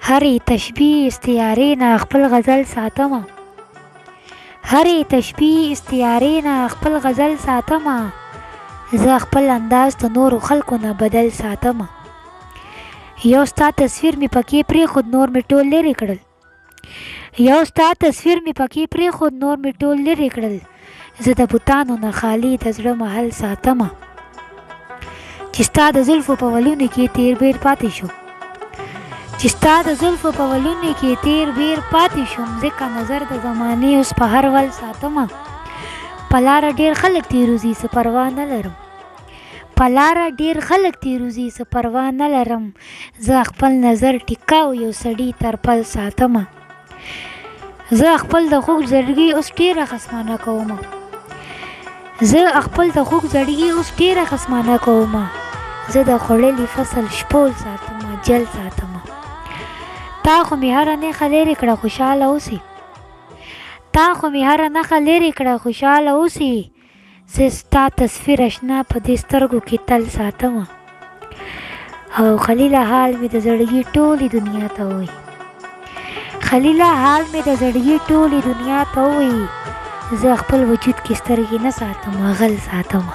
هرې تشبیه استعارې نه خپل غزل ساتمه، هرې تشبیه استعارې نه خپل غزل ساتمه، زه خپل انداز د نورو خلکو نه بدل ساتمه. یو ستا تصویر می پکې پرېښود نور می ټول لرې کړل، یو ستا تصویر می پکې پرېښود نور می ټول لرې کړل، زه د بوتانو نه خالي د زړه محل ساتمه. چې ستا د زلفو په ولونو کې تیر بیر پاتې شو، چې ستا د زلفو په ولونو کې تیر بیر پاتې شوم، ځکه نظر د زمانې اوس په هر ول ساتمه. په لاره ډېر خلک تېروځي څه پروا نه لرم، په لاره ډېر خلک تېروځي څه پروا نه لرم، زه خپل نظر ټیکاو یو سړي تر پل ساتمه. زه خپل د خوږ زړګي اوس ډېره خصمانه کومه، زه خپل د خوږ زړګي اوس ډېره خصمانه کومه، زه د خوړلي فصل شپول ساتمه جل ساتمه. تا خو مې هره نښه لرې کړه خوشحاله اوسې، تا خو مې هره نښه لرې کړه خوشحاله اوسې، زه ستا تصویر اشنا په دې سترګو کې تل ساتمه. او خلیله حال مې د زړګي ټولې دنیا ته وایي، خلیله حال مې د زړګي ټولې دنیا ته وایي، زه خپل وجود کې سترګې نه ساتم غل ساتمه.